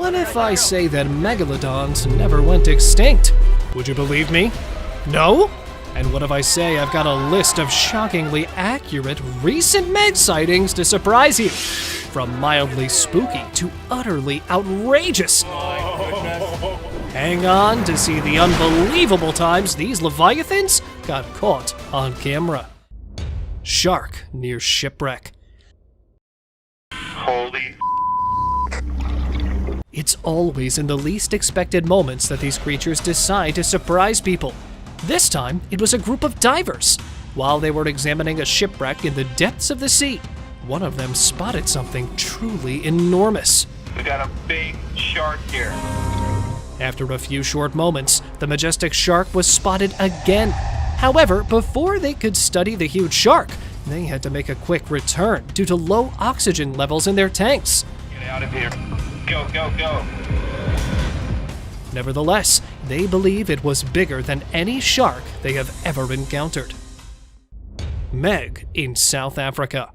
What if I say that megalodons never went extinct? Would you believe me? No? And what if I say I've got a list of shockingly accurate recent Meg sightings to surprise you? From mildly spooky to utterly outrageous. Hang on to see the unbelievable times these leviathans got caught on camera. Shark near shipwreck. Holy. It's always in the least expected moments that these creatures decide to surprise people. This time, it was a group of divers. While they were examining a shipwreck in the depths of the sea, one of them spotted something truly enormous. We got a big shark here. After a few short moments, the majestic shark was spotted again. However, before they could study the huge shark, they had to make a quick return due to low oxygen levels in their tanks. Get out of here. Go, go, go. Nevertheless, they believe it was bigger than any shark they have ever encountered. Meg in South Africa.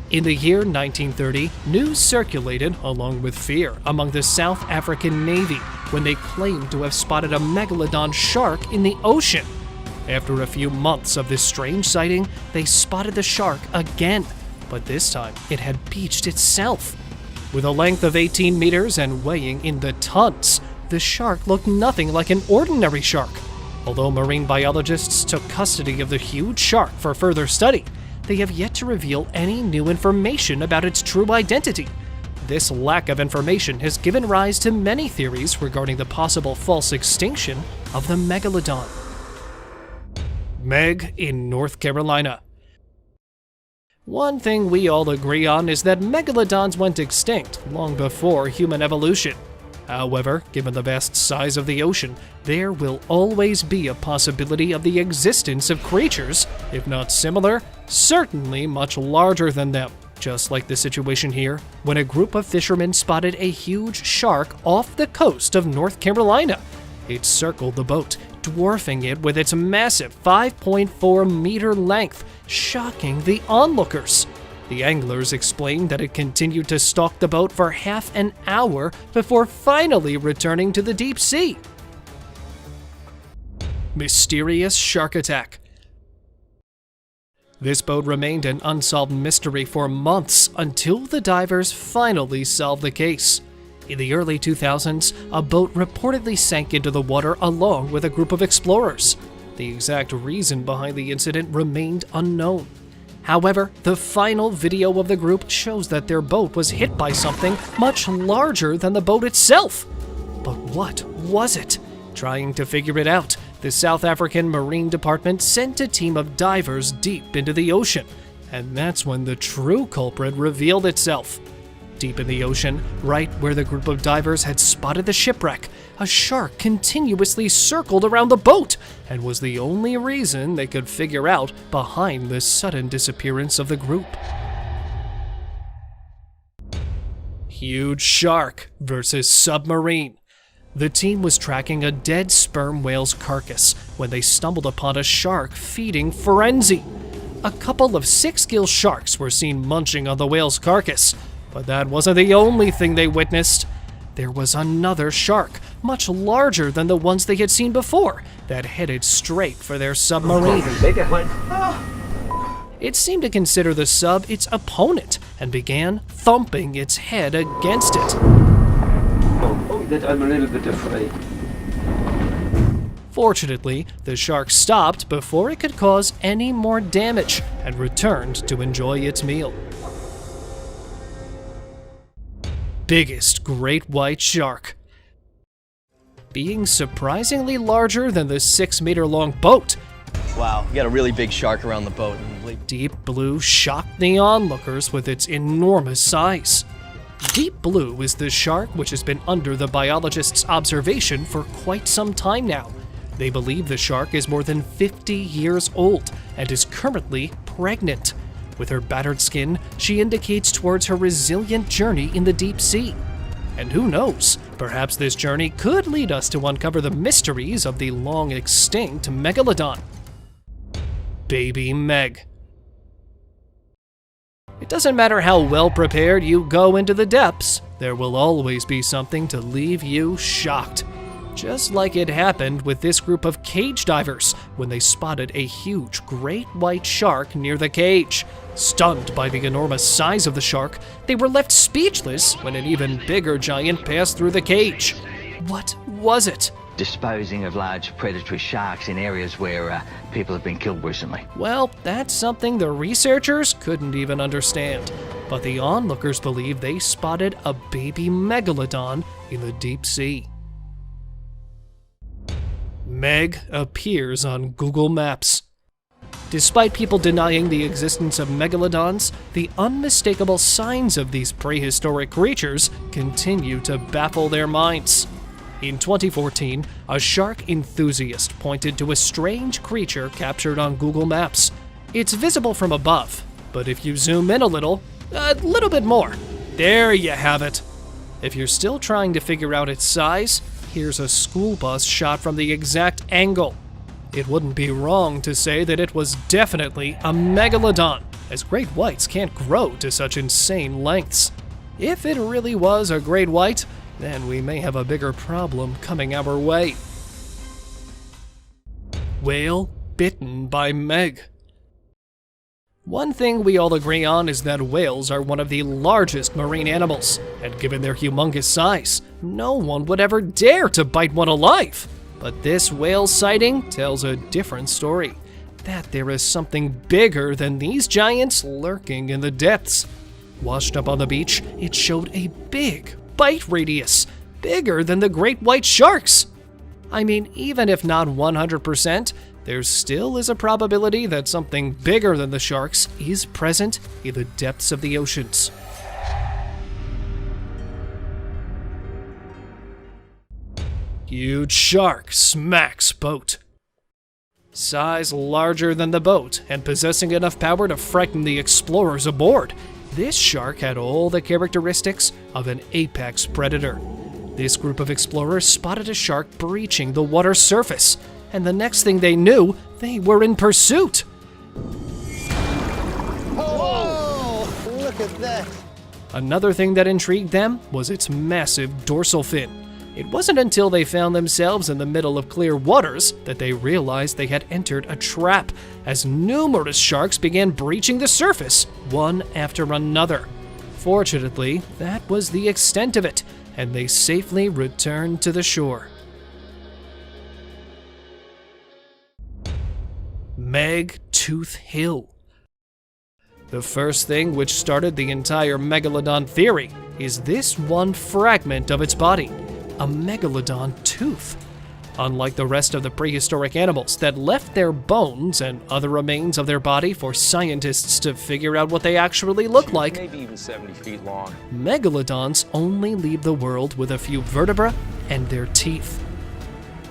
In the year 1930, news circulated, along with fear, among the South African Navy when they claimed to have spotted a megalodon shark in the ocean. After a few months of this strange sighting, they spotted the shark again, but this time it had beached itself. With a length of 18 meters and weighing in the tons, the shark looked nothing like an ordinary shark. Although marine biologists took custody of the huge shark for further study, they have yet to reveal any new information about its true identity. This lack of information has given rise to many theories regarding the possible false extinction of the megalodon. Meg in North Carolina. One thing we all agree on is that megalodons went extinct long before human evolution. However, given the vast size of the ocean, there will always be a possibility of the existence of creatures, if not similar, certainly much larger than them. Just like the situation here, when a group of fishermen spotted a huge shark off the coast of North Carolina. It circled the boat, dwarfing it with its massive 5.4-meter length, shocking the onlookers. The anglers explained that it continued to stalk the boat for half an hour before finally returning to the deep sea. Mysterious shark attack. This boat remained an unsolved mystery for months until the divers finally solved the case. In the early 2000s, a boat reportedly sank into the water along with a group of explorers. The exact reason behind the incident remained unknown. However, the final video of the group shows that their boat was hit by something much larger than the boat itself. But what was it? Trying to figure it out, the South African Marine Department sent a team of divers deep into the ocean, and that's when the true culprit revealed itself. Deep in the ocean, right where the group of divers had spotted the shipwreck, a shark continuously circled around the boat and was the only reason they could figure out behind the sudden disappearance of the group. Huge shark versus submarine. The team was tracking a dead sperm whale's carcass when they stumbled upon a shark feeding frenzy. A couple of 6-gill sharks were seen munching on the whale's carcass. But that wasn't the only thing they witnessed. There was another shark, much larger than the ones they had seen before, that headed straight for their submarine. It seemed to consider the sub its opponent and began thumping its head against it. Oh, that I'm a little bit afraid. Fortunately, the shark stopped before it could cause any more damage and returned to enjoy its meal. Biggest great white shark. Being surprisingly larger than the 6-meter-long boat. Wow, you got a really big shark around the boat. Deep Blue shocked the onlookers with its enormous size. Deep Blue is the shark which has been under the biologists' observation for quite some time now. They believe the shark is more than 50 years old and is currently pregnant. With her battered skin, she indicates towards her resilient journey in the deep sea. And who knows, perhaps this journey could lead us to uncover the mysteries of the long-extinct Megalodon. Baby Meg. doesn't matter how well prepared you go into the depths, there will always be something to leave you shocked. Just like it happened with this group of cage divers when they spotted a huge great white shark near the cage. Stunned by the enormous size of the shark, they were left speechless when an even bigger giant passed through the cage. What was it? Disposing of large predatory sharks in areas where people have been killed recently. Well, that's something the researchers couldn't even understand. But the onlookers believe they spotted a baby megalodon in the deep sea. Meg appears on Google Maps. Despite people denying the existence of megalodons, the unmistakable signs of these prehistoric creatures continue to baffle their minds. In 2014, a shark enthusiast pointed to a strange creature captured on Google Maps. It's visible from above, but if you zoom in a little bit more, there you have it. If you're still trying to figure out its size, here's a school bus shot from the exact angle. It wouldn't be wrong to say that it was definitely a megalodon, as great whites can't grow to such insane lengths. If it really was a great white, then we may have a bigger problem coming our way. Whale bitten by Meg. One thing we all agree on is that whales are one of the largest marine animals, and given their humongous size, no one would ever dare to bite one alive. But this whale sighting tells a different story, that there is something bigger than these giants lurking in the depths. Washed up on the beach, it showed a big bite radius, bigger than the great white sharks. I mean, even if not 100%, there still is a probability that something bigger than the sharks is present in the depths of the oceans. Huge shark smacks boat. Size larger than the boat and possessing enough power to frighten the explorers aboard, this shark had all the characteristics of an apex predator. This group of explorers spotted a shark breaching the water's surface, and the next thing they knew, they were in pursuit. Whoa! Look at that! Another thing that intrigued them was its massive dorsal fin. It wasn't until they found themselves in the middle of clear waters that they realized they had entered a trap, as numerous sharks began breaching the surface, one after another. Fortunately, that was the extent of it, and they safely returned to the shore. Meg Tooth Hill. The first thing which started the entire megalodon theory is this one fragment of its body, a megalodon tooth. Unlike the rest of the prehistoric animals that left their bones and other remains of their body for scientists to figure out what they actually look like, Maybe even 70 feet long. megalodons only leave the world with a few vertebrae and their teeth.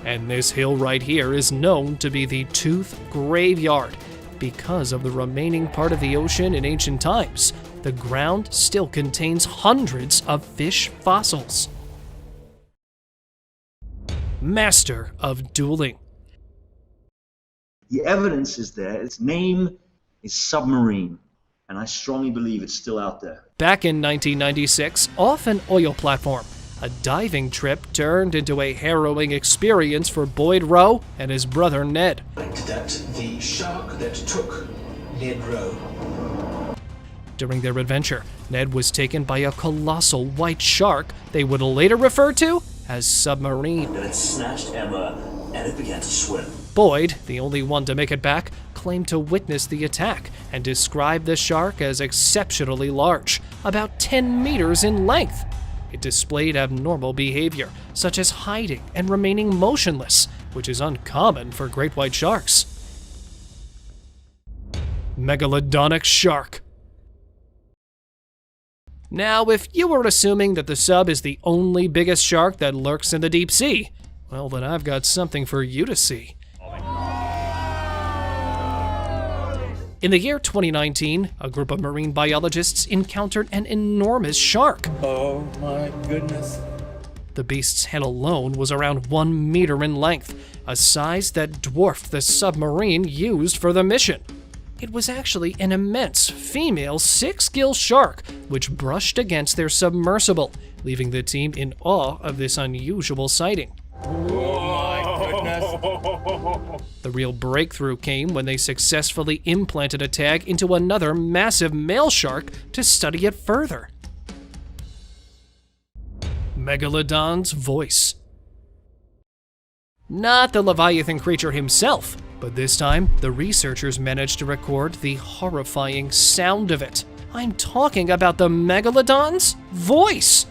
And this hill right here is known to be the Tooth Graveyard. Because of the remaining part of the ocean in ancient times, the ground still contains hundreds of fish fossils. Master of dueling. The evidence is there. Its name is Submarine, and I strongly believe it's still out there. Back in 1996, off an oil platform, a diving trip turned into a harrowing experience for Boyd Rowe and his brother Ned. That the shark that took Ned Rowe. During their adventure, Ned was taken by a colossal white shark they would later refer to as Submarine. Then it snatched Emma and it began to swim. Boyd, the only one to make it back, claimed to witness the attack and described the shark as exceptionally large, about 10 meters in length. It displayed abnormal behavior, such as hiding and remaining motionless, which is uncommon for great white sharks. Megalodonic shark. Now, if you were assuming that the sub is the only biggest shark that lurks in the deep sea, well, then I've got something for you to see. In the year 2019, a group of marine biologists encountered an enormous shark. Oh my goodness. The beast's head alone was around 1 meter in length, a size that dwarfed the submarine used for the mission. It was actually an immense female six-gill shark which brushed against their submersible, leaving the team in awe of this unusual sighting. The real breakthrough came when they successfully implanted a tag into another massive male shark to study it further. Megalodon's voice. Not the Leviathan creature himself, but this time the researchers managed to record the horrifying sound of it. I'm talking about the Megalodon's voice!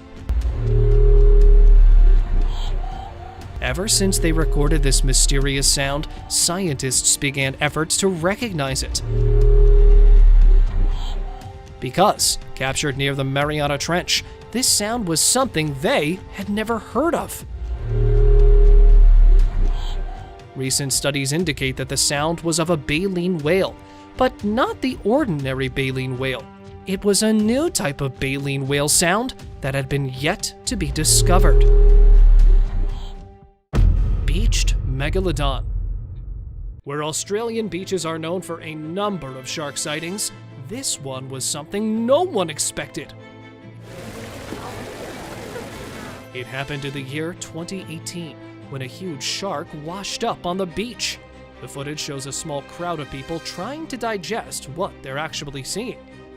Ever since they recorded this mysterious sound, scientists began efforts to recognize it. Because, captured near the Mariana Trench, this sound was something they had never heard of. Recent studies indicate that the sound was of a baleen whale, but not the ordinary baleen whale. It was a new type of baleen whale sound that had been yet to be discovered. Beached Megalodon. Where Australian beaches are known for a number of shark sightings, this one was something no one expected. It happened in the year 2018, when a huge shark washed up on the beach. The footage shows a small crowd of people trying to digest what they're actually seeing,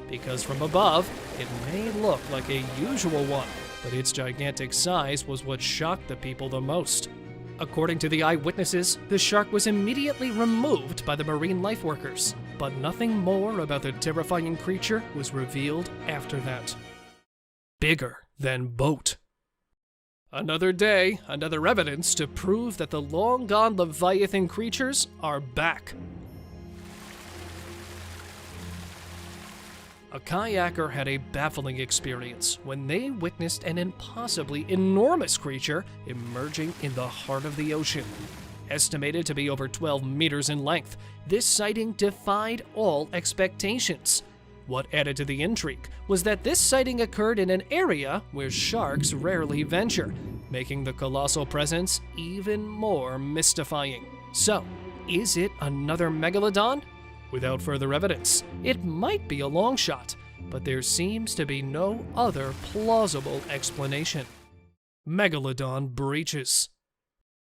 because from above, it may look like a usual one, but its gigantic size was what shocked the people the most. According to the eyewitnesses, the shark was immediately removed by the marine life workers, but nothing more about the terrifying creature was revealed after that. Bigger than boat. Another day, another evidence to prove that the long-gone Leviathan creatures are back. A kayaker had a baffling experience when they witnessed an impossibly enormous creature emerging in the heart of the ocean. Estimated to be over 12 meters in length, this sighting defied all expectations. What added to the intrigue was that this sighting occurred in an area where sharks rarely venture, making the colossal presence even more mystifying. So, is it another Megalodon? Without further evidence, it might be a long shot, but there seems to be no other plausible explanation. Megalodon breaches.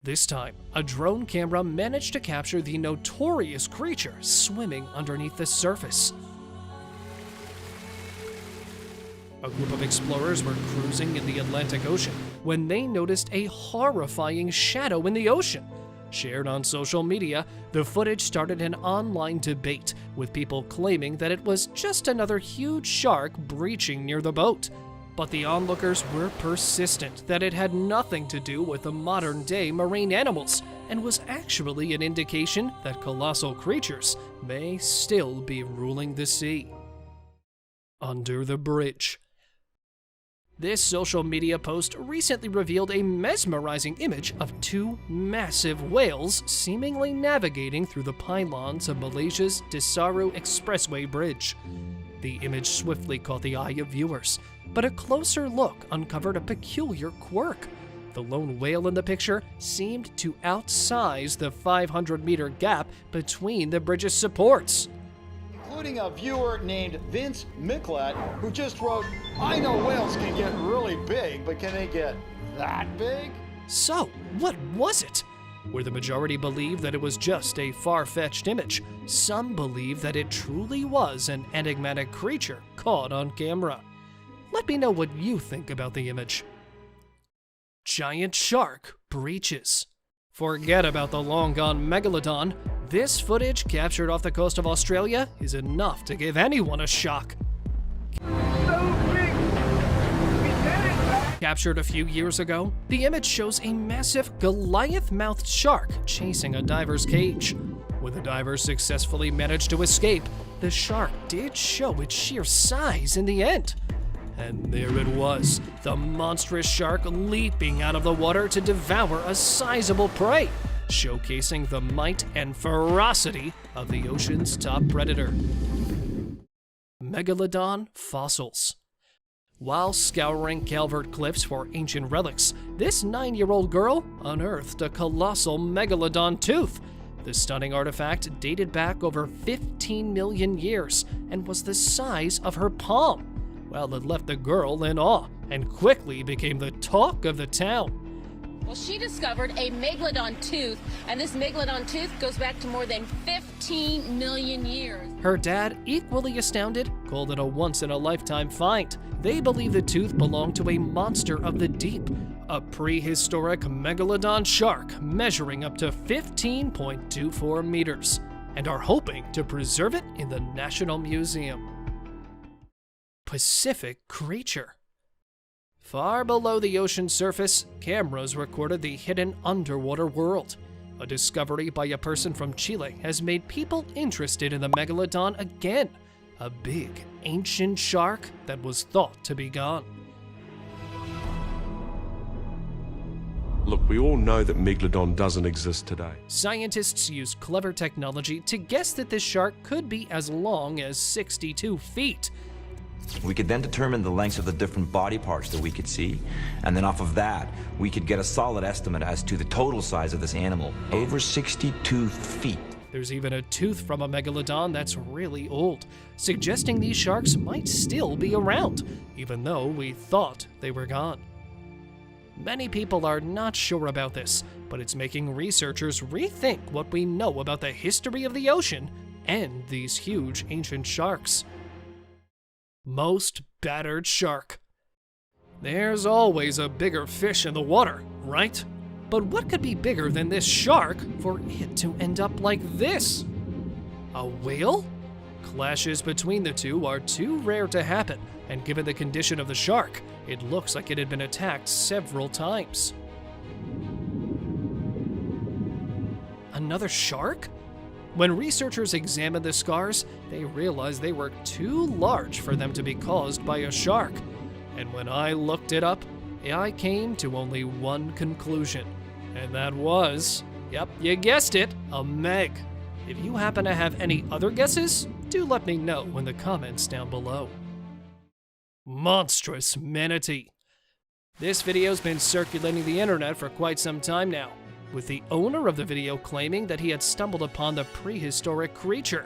This time, a drone camera managed to capture the notorious creature swimming underneath the surface. A group of explorers were cruising in the Atlantic Ocean when they noticed a horrifying shadow in the ocean. Shared on social media, the footage started an online debate, with people claiming that it was just another huge shark breaching near the boat. But the onlookers were persistent that it had nothing to do with the modern-day marine animals, and was actually an indication that colossal creatures may still be ruling the sea. Under the bridge. This social media post recently revealed a mesmerizing image of two massive whales seemingly navigating through the pylons of Malaysia's Desaru Expressway Bridge. The image swiftly caught the eye of viewers, but a closer look uncovered a peculiar quirk. The lone whale in the picture seemed to outsize the 500-meter gap between the bridge's supports. Including a viewer named Vince Micklet, who just wrote, "I know whales can get really big, but can they get that big?" So, what was it? Where the majority believe that it was just a far-fetched image, some believe that it truly was an enigmatic creature caught on camera. Let me know what you think about the image. Giant shark breaches. Forget about the long-gone Megalodon. This footage, captured off the coast of Australia, is enough to give anyone a shock. Captured a few years ago, the image shows a massive Goliath-mouthed shark chasing a diver's cage. When the divers successfully managed to escape, the shark did show its sheer size in the end. And there it was, the monstrous shark leaping out of the water to devour a sizable prey, showcasing the might and ferocity of the ocean's top predator. Megalodon fossils. While scouring Calvert Cliffs for ancient relics, this 9-year-old girl unearthed a colossal megalodon tooth. The stunning artifact dated back over 15 million years and was the size of her palm. Well, it left the girl in awe and quickly became the talk of the town. Well, she discovered a Megalodon tooth, and this Megalodon tooth goes back to more than 15 million years. Her dad, equally astounded, called it a once-in-a-lifetime find. They believe the tooth belonged to a monster of the deep, a prehistoric Megalodon shark measuring up to 15.24 meters, and are hoping to preserve it in the National Museum. Pacific creature. Far below the ocean's surface, cameras recorded the hidden underwater world. A discovery by a person from Chile has made people interested in the Megalodon again, a big, ancient shark that was thought to be gone. Look, we all know that Megalodon doesn't exist today. Scientists use clever technology to guess that this shark could be as long as 62 feet. We could then determine the lengths of the different body parts that we could see, and then off of that, we could get a solid estimate as to the total size of this animal. Over 62 feet. There's even a tooth from a Megalodon that's really old, suggesting these sharks might still be around, even though we thought they were gone. Many people are not sure about this, but it's making researchers rethink what we know about the history of the ocean and these huge ancient sharks. Most battered shark. There's always a bigger fish in the water, right? But what could be bigger than this shark for it to end up like this? A whale? Clashes between the two are too rare to happen, and given the condition of the shark, it looks like it had been attacked several times. Another shark? When researchers examined the scars, they realized they were too large for them to be caused by a shark. And when I looked it up, I came to only one conclusion. And that was, yep, you guessed it, a Meg. If you happen to have any other guesses, do let me know in the comments down below. Monstrous manatee. This video's been circulating the internet for quite some time now, with the owner of the video claiming that he had stumbled upon the prehistoric creature.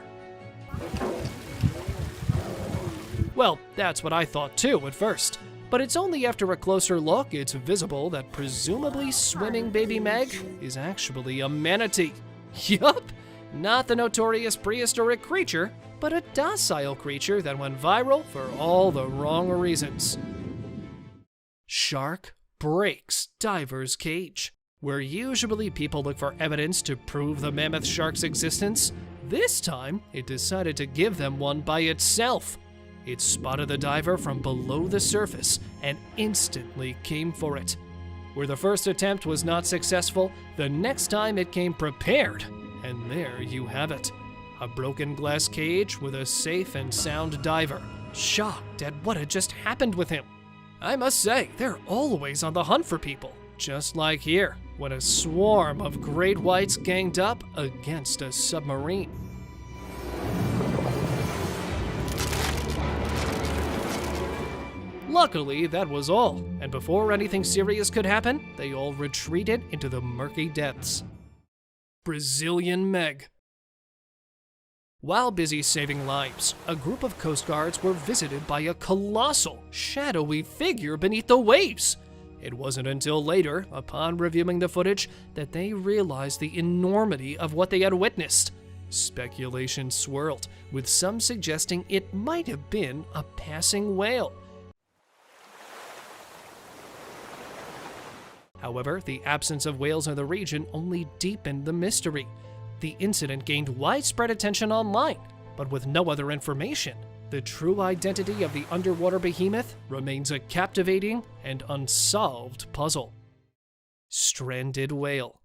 Well, that's what I thought too at first, but it's only after a closer look it's visible that presumably swimming baby Meg is actually a manatee. Yup, not the notorious prehistoric creature, but a docile creature that went viral for all the wrong reasons. Shark breaks diver's cage. Where usually people look for evidence to prove the mammoth shark's existence, this time it decided to give them one by itself. It spotted the diver from below the surface and instantly came for it. Where the first attempt was not successful, the next time it came prepared, and there you have it. A broken glass cage with a safe and sound diver, shocked at what had just happened with him. I must say, they're always on the hunt for people, just like here, when a swarm of great whites ganged up against a submarine. Luckily, that was all, and before anything serious could happen, they all retreated into the murky depths. Brazilian Meg. While busy saving lives, a group of Coast Guards were visited by a colossal, shadowy figure beneath the waves. It wasn't until later, upon reviewing the footage, that they realized the enormity of what they had witnessed. Speculation swirled, with some suggesting it might have been a passing whale. However, the absence of whales in the region only deepened the mystery. The incident gained widespread attention online, but with no other information. The true identity of the underwater behemoth remains a captivating and unsolved puzzle. Stranded whale.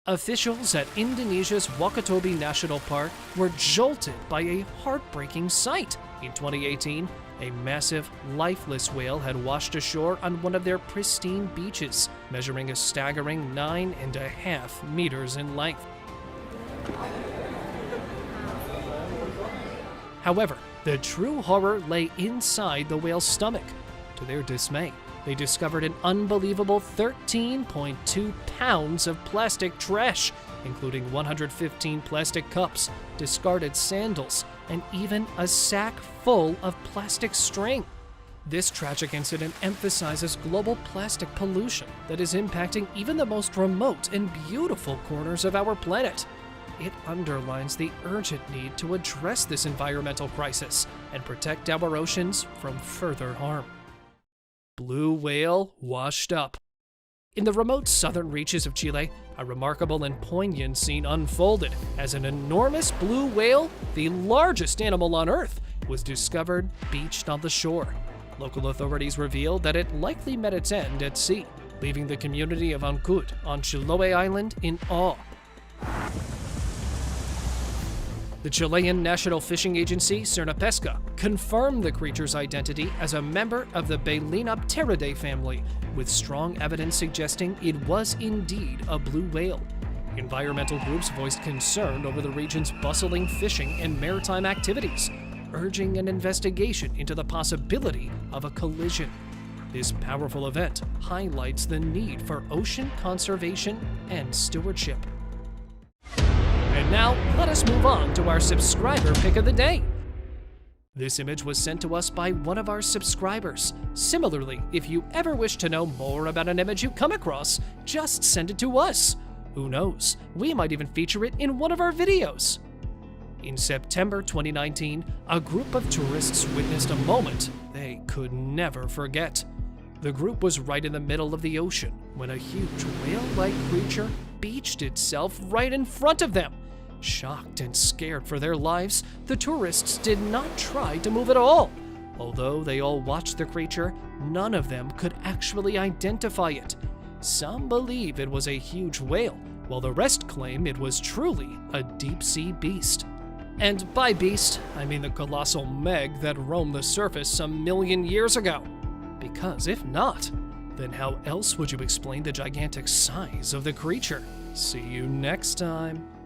Officials at Indonesia's Wakatobi National Park were jolted by a heartbreaking sight. In 2018, a massive, lifeless whale had washed ashore on one of their pristine beaches, measuring a staggering 9.5 meters in length. However, the true horror lay inside the whale's stomach. To their dismay, they discovered an unbelievable 13.2 pounds of plastic trash, including 115 plastic cups, discarded sandals, and even a sack full of plastic string. This tragic incident emphasizes global plastic pollution that is impacting even the most remote and beautiful corners of our planet. It underlines the urgent need to address this environmental crisis and protect our oceans from further harm. Blue whale washed up. In the remote southern reaches of Chile, a remarkable and poignant scene unfolded as an enormous blue whale, the largest animal on Earth, was discovered beached on the shore. Local authorities revealed that it likely met its end at sea, leaving the community of Ancud on Chiloé Island in awe. The Chilean National Fishing Agency, Cernapesca, confirmed the creature's identity as a member of the Balænopteridae family, with strong evidence suggesting it was indeed a blue whale. Environmental groups voiced concern over the region's bustling fishing and maritime activities, urging an investigation into the possibility of a collision. This powerful event highlights the need for ocean conservation and stewardship. And now, let us move on to our subscriber pick of the day. This image was sent to us by one of our subscribers. Similarly, if you ever wish to know more about an image you come across, just send it to us. Who knows, we might even feature it in one of our videos. In September 2019, a group of tourists witnessed a moment they could never forget. The group was right in the middle of the ocean when a huge whale-like creature beached itself right in front of them. Shocked and scared for their lives, the tourists did not try to move at all. Although they all watched the creature, none of them could actually identify it. Some believe it was a huge whale, while the rest claim it was truly a deep-sea beast. And by beast, I mean the colossal Meg that roamed the surface some million years ago. Because if not, then how else would you explain the gigantic size of the creature? See you next time.